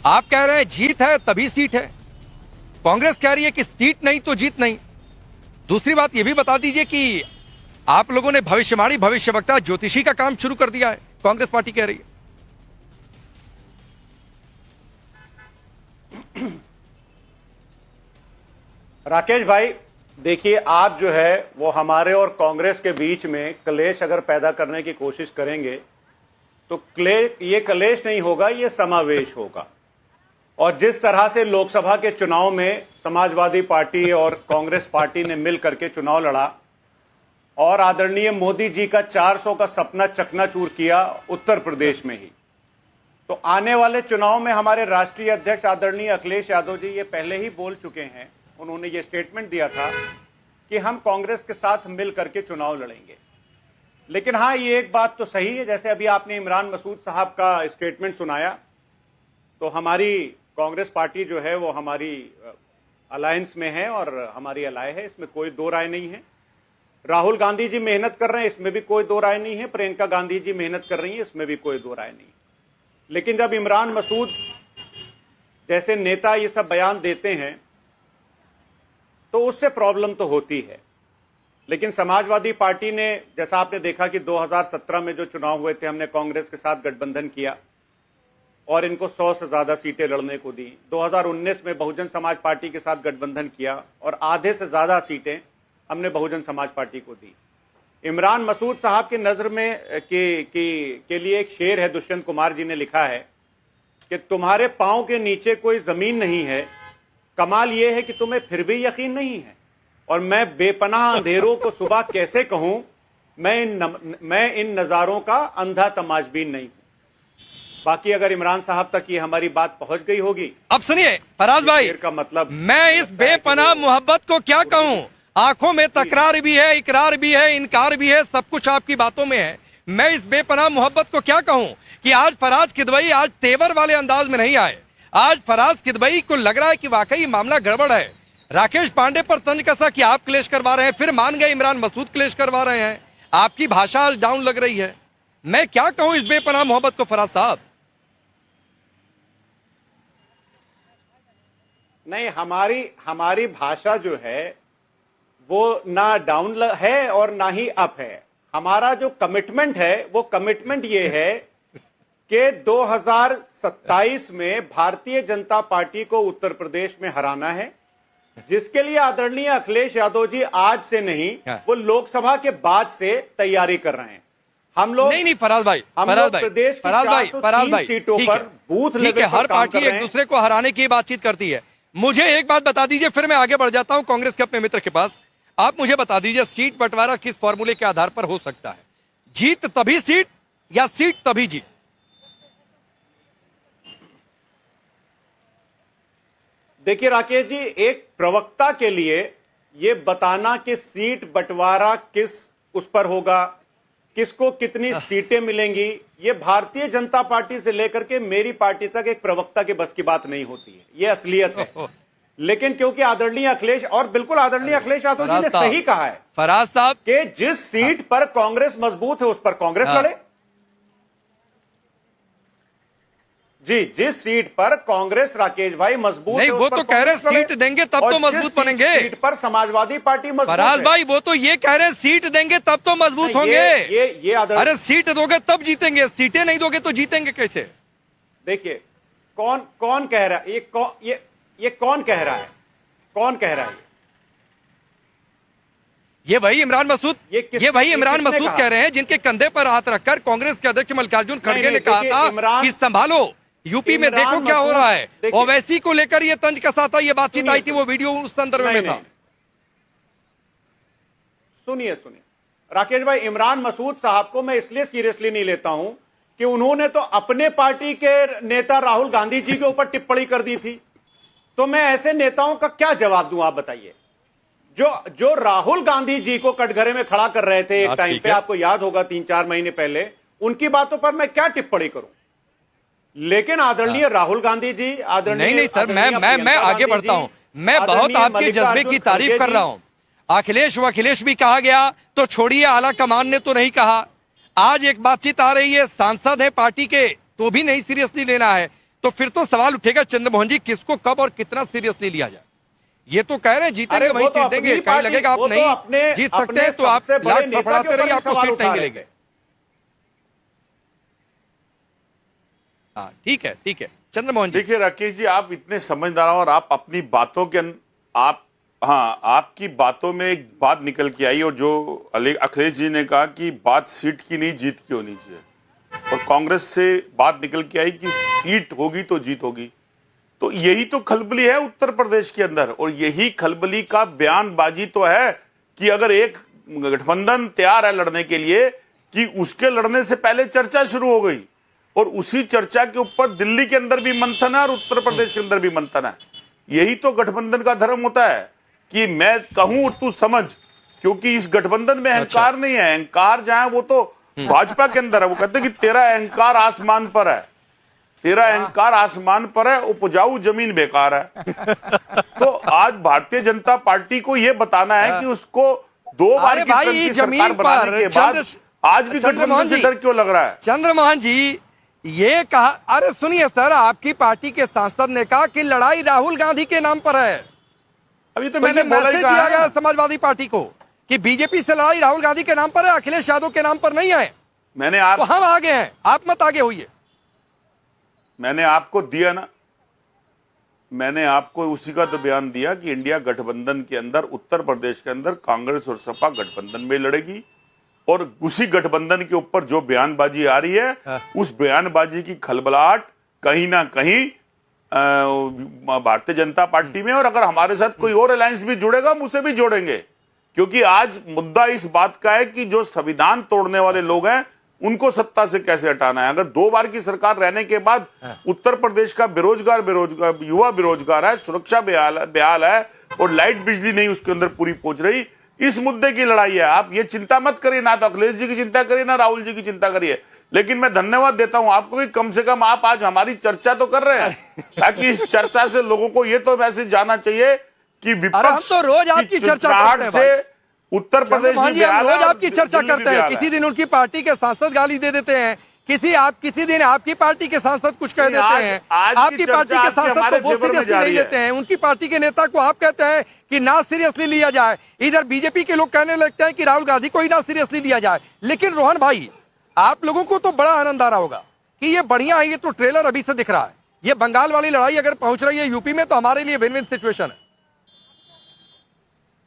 आप कह रहे हैं जीत है तभी सीट है, कांग्रेस कह रही है कि सीट नहीं तो जीत नहीं। दूसरी बात यह भी बता दीजिए कि आप लोगों ने भविष्यवाणी भविष्यवक्ता ज्योतिषी का काम शुरू कर दिया है, कांग्रेस पार्टी कह रही है। राकेश भाई देखिए, आप जो है वो हमारे और कांग्रेस के बीच में कलेश अगर पैदा करने की कोशिश करेंगे तो ये कलेश नहीं होगा, ये समावेश होगा। और जिस तरह से लोकसभा के चुनाव में समाजवादी पार्टी और कांग्रेस पार्टी ने मिल करके चुनाव लड़ा और आदरणीय मोदी जी का 400 का सपना चकनाचूर किया उत्तर प्रदेश में ही, तो आने वाले चुनाव में हमारे राष्ट्रीय अध्यक्ष आदरणीय अखिलेश यादव जी ये पहले ही बोल चुके हैं, उन्होंने ये स्टेटमेंट दिया था कि हम कांग्रेस के साथ मिल करके चुनाव लड़ेंगे। लेकिन हां, ये एक बात तो सही है, जैसे अभी आपने इमरान मसूद साहब का स्टेटमेंट सुनाया, तो हमारी कांग्रेस पार्टी जो है वो हमारी अलायंस में है और हमारी अलाय है, इसमें कोई दो राय नहीं है। राहुल गांधी जी मेहनत कर रहे हैं, इसमें भी कोई दो राय नहीं है। प्रियंका गांधी जी मेहनत कर रही है, इसमें भी कोई दो राय नहीं। लेकिन जब इमरान मसूद जैसे नेता ये सब बयान देते हैं तो उससे प्रॉब्लम तो होती है। लेकिन समाजवादी पार्टी ने, जैसा आपने देखा कि 2017 में जो चुनाव हुए थे, हमने कांग्रेस के साथ गठबंधन किया और इनको 100 से ज्यादा सीटें लड़ने को दी। 2019 में बहुजन समाज पार्टी के साथ गठबंधन किया और आधे से ज्यादा सीटें हमने बहुजन समाज पार्टी को दी। इमरान मसूद साहब की नजर में के लिए एक शेर है, दुष्यंत कुमार जी ने लिखा है कि तुम्हारे पांव के नीचे कोई जमीन नहीं है, कमाल यह है कि तुम्हें फिर भी यकीन नहीं है, और मैं बेपनाह अंधेरों को सुबह कैसे कहूं, मैं इन नजारों का अंधा तमाशबीन नहीं हूं। बाकी अगर इमरान साहब तक ये हमारी बात पहुंच गई होगी। अब सुनिए फराज भाई का मतलब, मैं इस बेपनाह मोहब्बत को क्या कहूं, आंखों में तकरार भी है, इकरार भी है, इनकार भी है, सब कुछ आपकी बातों में है। मैं इस बेपनाह मोहब्बत को क्या कहूं कि आज फराज किदवई आज तेवर वाले अंदाज में नहीं आए। आज फराज किदवई को लग रहा है कि वाकई मामला गड़बड़ है। राकेश पांडे पर तंज कसा कि आप क्लेश करवा रहे हैं, फिर मान गए इमरान मसूद क्लेश करवा रहे हैं। आपकी भाषा आज डाउन लग रही है। मैं क्या कहूं इस बेपनाह मोहब्बत को फराज साहब? नहीं, हमारी भाषा जो है वो ना डाउन है और ना ही अप है। हमारा जो कमिटमेंट है वो कमिटमेंट ये है कि 2027 में भारतीय जनता पार्टी को उत्तर प्रदेश में हराना है, जिसके लिए आदरणीय अखिलेश यादव जी आज से नहीं, वो लोकसभा के बाद से तैयारी कर रहे हैं। हम लोग नहीं फराज भाई, प्रदेश की 403 सीटों पर बूथ लेवल पर हर पार्टी एक दूसरे को हराने की बातचीत करती है। मुझे एक बात बता दीजिए, फिर मैं आगे बढ़ जाता हूं कांग्रेस के अपने मित्र के पास। आप मुझे बता दीजिए सीट बंटवारा किस फॉर्मूले के आधार पर हो सकता है? जीत तभी सीट या सीट तभी जीत? देखिए राकेश जी, एक प्रवक्ता के लिए यह बताना कि सीट बंटवारा किस उस पर होगा, किसको कितनी सीटें मिलेंगी, यह भारतीय जनता पार्टी से लेकर के मेरी पार्टी तक एक प्रवक्ता के बस की बात नहीं होती है, यह असलियत है। लेकिन क्योंकि आदरणीय अखिलेश, और बिल्कुल आदरणीय अखिलेश यादव जी ने सही कहा है फराज साहब कि जिस सीट पर कांग्रेस मजबूत है उस पर कांग्रेस लड़े। जी, जिस सीट पर कांग्रेस राकेश भाई मजबूत नहीं, वो तो कह रहे हैं सीट देंगे तब तो मजबूत बनेंगे। सीट पर समाजवादी पार्टी मजबूत फराज भाई वो तो ये कह रहे हैं सीट देंगे तब तो मजबूत होंगे। ये अरे सीट दोगे तब जीतेंगे, सीटें नहीं दोगे तो जीतेंगे कैसे? देखिए कौन कह रहा है, ये कौन कह रहा है, कौन कह रहा है? ये वही इमरान मसूद कह रहे हैं जिनके कंधे पर हाथ रखकर कांग्रेस के अध्यक्ष मल्लिकार्जुन खड़गे ने कहा था कि संभालो, यूपी में देखो क्या हो रहा है। ओवैसी को लेकर ये तंज कसा था, ये बातचीत आई थी, वो वीडियो उस संदर्भ में था। सुनिए राकेश भाई, इमरान मसूद साहब को मैं इसलिए सीरियसली नहीं लेता हूं कि उन्होंने तो अपने पार्टी के नेता राहुल गांधी जी के ऊपर टिप्पणी कर दी थी, तो मैं ऐसे नेताओं का क्या जवाब दूं? आप बताइए। जो राहुल गांधी जी को कटघरे में खड़ा कर रहे थे एक टाइम पे, आपको याद होगा 3-4 महीने पहले, उनकी बातों पर मैं क्या टिप्पणी करूं? लेकिन आदरणीय राहुल गांधी जी, आदरणीय नहीं सर, मैं आगे बढ़ता हूं। मैं बहुत आपके जज्बे की तारीफ कर रहा हूं। अखिलेश भी कहा गया तो छोड़िए, आला कमान ने तो नहीं कहा। आज एक बातचीत आ रही है, सांसद है पार्टी के, तो भी नहीं सीरियसली लेना है। तो फिर तो सवाल उठेगा चंद्रमोहन जी किसको कब और कितना सीरियसली लिया जाए। ये तो कह रहे हैं जीतेंगे वहीं सीट देंगे, कहीं लगेगा आप नहीं जीत सकते हैं तो आप लाख फड़फड़ाते रहिए, आपको सीट नहीं मिलेगी। हाँ ठीक है चंद्रमोहन जी। देखिए राकेश जी, आप इतने समझदार हो और आप अपनी बातों के आपकी बातों में एक बात निकल के आई, और जो अखिलेश जी ने कहा कि बात सीट की नहीं जीत की होनी चाहिए, और कांग्रेस से बात निकल के आई कि सीट होगी तो जीत होगी। तो यही तो खलबली है उत्तर प्रदेश के अंदर, और यही खलबली का बयानबाजी तो है कि अगर एक गठबंधन तैयार है लड़ने के लिए, कि उसके लड़ने से पहले चर्चा शुरू हो गई, और उसी चर्चा के ऊपर दिल्ली के अंदर भी मंथन है और उत्तर प्रदेश के अंदर भी मंथन है। यही तो गठबंधन का धर्म होता है कि मैं कहूं तू समझ, क्योंकि इस गठबंधन में अहंकार नहीं है। अहंकार जहां वो तो भाजपा के अंदर है। वो कहते हैं कि तेरा अहंकार आसमान पर है, तेरा अहंकार आसमान पर है, उपजाऊ जमीन बेकार है। तो आज भारतीय जनता पार्टी को यह बताना है कि उसको 2 बार की सरकार बनाने के बाद आज भी गठबंधन से डर क्यों लग रहा है। चंद्रमोहन जी ये कहा, अरे सुनिए सर, आपकी पार्टी के सांसद ने कहा कि लड़ाई राहुल गांधी के नाम पर है। अभी तो मैंने मैसेज दिया गया समाजवादी पार्टी को कि बीजेपी से लड़ाई राहुल गांधी के नाम पर है, अखिलेश यादव के नाम पर नहीं है। तो हम आगे हैं, आप मत आगे होइए। मैंने आपको दिया ना, मैंने आपको उसी का तो बयान दिया कि इंडिया गठबंधन के अंदर उत्तर प्रदेश के अंदर कांग्रेस और सपा गठबंधन में लड़ेगी, और उसी गठबंधन के ऊपर जो बयानबाजी आ रही है उस बयानबाजी की खलबलाहट कहीं ना कहीं भारतीय जनता पार्टी में, और अगर हमारे साथ कोई और अलायंस भी जुड़ेगा हम उसे भी जोड़ेंगे, क्योंकि आज मुद्दा इस बात का है कि जो संविधान तोड़ने वाले लोग हैं उनको सत्ता से कैसे हटाना है। अगर 2 बार की सरकार रहने के बाद उत्तर प्रदेश का बेरोजगार युवा बेरोजगार है, सुरक्षा बेहाल है, और लाइट बिजली नहीं उसके अंदर पूरी पहुंच रही, इस मुद्दे की लड़ाई है। आप ये चिंता मत करिए, ना तो अखिलेश जी की चिंता करिए ना राहुल जी की चिंता करिए। लेकिन मैं धन्यवाद देता हूं आपको कि कम से कम आप आज हमारी चर्चा तो कर रहे हैं, ताकि इस चर्चा से लोगों को ये तो मैसेज जाना चाहिए कि विपक्ष तो रोज आपकी चर्चा करते हैं से उत्तर प्रदेश में रोज आपकी चर्चा करते हैं। किसी दिन उनकी पार्टी के सांसद गाली दे देते हैं, किसी दिन आपकी पार्टी के सांसद कुछ कह देते हैं, आपकी पार्टी के सांसद को वो सीरियसली नहीं लेते हैं, उनकी पार्टी के नेता को आप कहते हैं कि ना सीरियसली लिया जाए। इधर बीजेपी के लोग कहने लगते हैं कि राहुल गांधी को ही ना सीरियसली लिया जाए। लेकिन रोहन भाई, आप लोगों को तो बड़ा आनंद आ रहा होगा कि ये बढ़िया है, ये तो ट्रेलर अभी से दिख रहा है। ये बंगाल वाली लड़ाई अगर पहुंच रही है यूपी में तो हमारे लिए विन विन सिचुएशन है।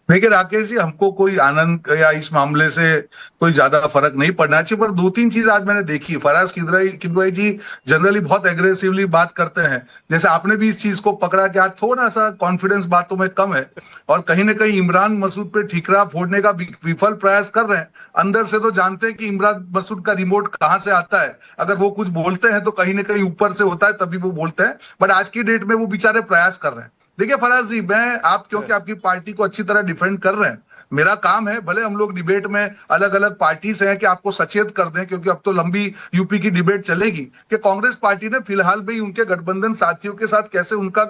देखिए राकेश जी, हमको कोई आनंद या इस मामले से कोई ज्यादा फर्क नहीं पड़ना चाहिए, पर 2-3 चीज आज मैंने देखी। फराज किदवई जी जनरली बहुत एग्रेसिवली बात करते हैं, जैसे आपने भी इस चीज को पकड़ा कि आज थोड़ा सा कॉन्फिडेंस बातों में कम है, और कहीं ना कहीं इमरान मसूद पे ठीकरा फोड़ने का विफल प्रयास कर रहे हैं। अंदर से तो जानते हैं कि इमरान मसूद का रिमोट कहां से आता है, अगर वो कुछ बोलते हैं तो कहीं ना कहीं ऊपर से होता है तभी वो बोलते हैं, बट आज की डेट में वो बेचारे प्रयास कर रहे हैं। देखिए फराज जी, मैं आप क्योंकि आपकी पार्टी को अच्छी तरह डिफेंड कर रहे हैं, मेरा काम है, भले हम लोग डिबेट में अलग अलग पार्टी से हैं, कि आपको सचेत कर दें, क्योंकि अब तो लंबी यूपी की डिबेट चलेगी कि कांग्रेस पार्टी ने फिलहाल भी उनके गठबंधन साथियों के साथ कैसे उनका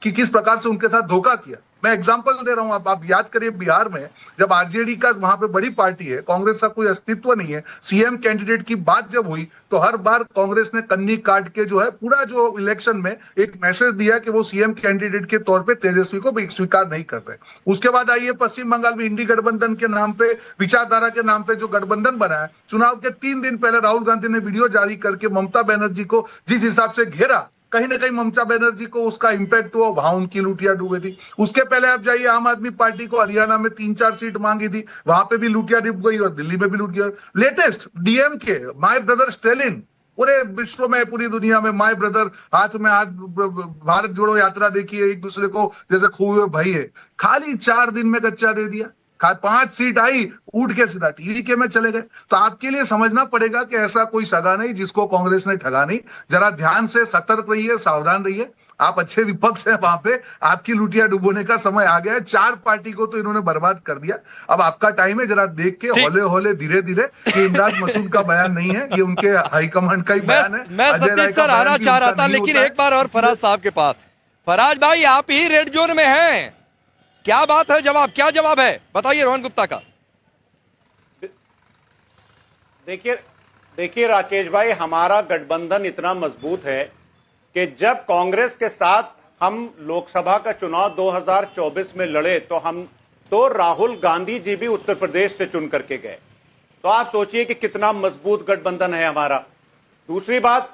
किस प्रकार से उनके साथ धोखा किया। मैं एग्जांपल दे रहा हूं, आप याद करिए बिहार में जब आरजेडी का वहां पे बड़ी पार्टी है, कांग्रेस का कोई अस्तित्व नहीं है, सीएम कैंडिडेट की बात जब हुई तो हर बार कांग्रेस ने कन्नी काट के जो है पूरा जो इलेक्शन में एक मैसेज दिया कि वो सीएम कैंडिडेट के तौर पे तेजस्वी को स्वीकार नहीं कर रहे। उसके बाद आइए पश्चिम बंगाल में इंडी गठबंधन के नाम पे, विचारधारा के नाम पे जो गठबंधन बना है, चुनाव के 3 दिन पहले राहुल गांधी ने वीडियो जारी करके ममता बनर्जी को जिस हिसाब से घेरा, कहीं ना कहीं ममता बनर्जी को उसका इंपैक्ट हुआ, वहां उनकी लुटिया डूबे थी। उसके पहले आप जाइए आम आदमी पार्टी को हरियाणा में 3-4 सीट मांगी थी, वहां पे भी लुटिया डूब गई और दिल्ली में भी लूट गया। लेटेस्ट डीएम के माय ब्रदर स्टेलिन, पूरे विश्व में पूरी दुनिया में माय ब्रदर, हाथ में हाथ, भारत जोड़ो यात्रा देखिए, एक दूसरे को जैसे खूबे भाई है, खाली 4 दिन में कच्चा दे दिया। 5 सीट आई, उठ के सीधा टीडीके में चले गए। तो आपके लिए समझना पड़ेगा कि ऐसा कोई सगा नहीं जिसको कांग्रेस ने ठगा नहीं। जरा ध्यान से सतर्क रहिए, सावधान रहिए। आप अच्छे विपक्ष हैं वहां पे, आपकी लुटिया डुबोने का समय आ गया है। 4 पार्टी को तो इन्होंने बर्बाद कर दिया, अब आपका टाइम है, जरा देख के हौले हौले धीरे धीरे। कि इमरान मसूद का बयान नहीं है, ये उनके हाईकमांड का ही बयान है। मैं सतीश सर आना चाह रहा था, लेकिन एक बार और फराज साहब के पास। फराज भाई, आप ही रेड जोन में हैं, क्या बात है? क्या जवाब है, बताइए रोहन गुप्ता का। देखिए राकेश भाई, हमारा गठबंधन इतना मजबूत है कि जब कांग्रेस के साथ हम लोकसभा का चुनाव 2024 में लड़े तो राहुल गांधी जी भी उत्तर प्रदेश से चुन करके गए। तो आप सोचिए कि कितना मजबूत गठबंधन है हमारा। दूसरी बात,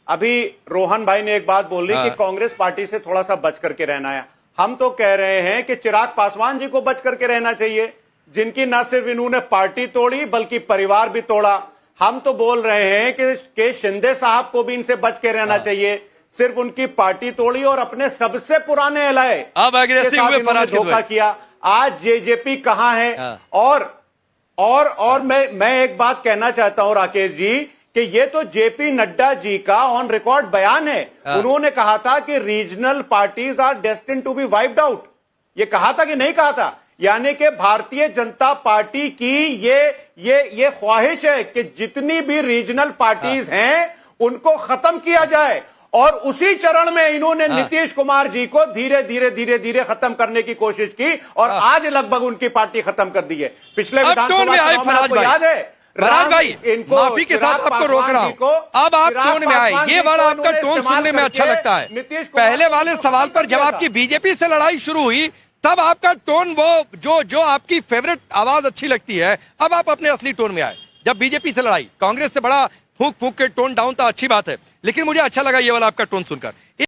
अभी रोहन भाई ने एक बात बोली कि कांग्रेस पार्टी से थोड़ा सा बच करके रहना है। हम तो कह रहे हैं कि चिराग पासवान जी को बच करके रहना चाहिए, जिनकी न सिर्फ इन्होंने पार्टी तोड़ी बल्कि परिवार भी तोड़ा। हम तो बोल रहे हैं कि शिंदे साहब को भी इनसे बच के रहना चाहिए, सिर्फ उनकी पार्टी तोड़ी और अपने सबसे पुराने एलआई अब एग्रेसिव हुए फराज धोखा किया। आज जेजेपी कहां है? और मैं एक बात कहना चाहता हूं राकेश जी कि ये तो जेपी नड्डा जी का ऑन रिकॉर्ड बयान है। उन्होंने कहा था कि regional parties are destined to be wiped out. ये कहा था कि नहीं कहा था? यानी कि भारतीय जनता पार्टी की ये ख्वाहिश है कि जितनी भी रीजनल पार्टीज हैं उनको खत्म किया जाए, और उसी चरण में इन्होंने नीतीश कुमार जी को धीरे धीरे खत्म करने की कोशिश की और आज लगभग उनकी पार्टी खत्म कर दी है। पिछले विधानसभा चुनाव में आपको याद है, फराज भाई, माफी के साथ आपको रोक रहा हूं, अब आप टोन में आए। ये वाला आपका टोन सुनने में अच्छा लगता है। पहले वाले सवाल पर जब आपकी बीजेपी से लड़ाई शुरू हुई तब आपका टोन वो जो आपकी फेवरेट आवाज अच्छी लगती है, अब आप अपने असली टोन में आए। जब बीजेपी से लड़ाई, कांग्रेस से बड़ा फूंक फूंक के टोन डाउन था, अच्छी बात है, लेकिन मुझे अच्छा लगा ये वाला आपका टोन सुनकर।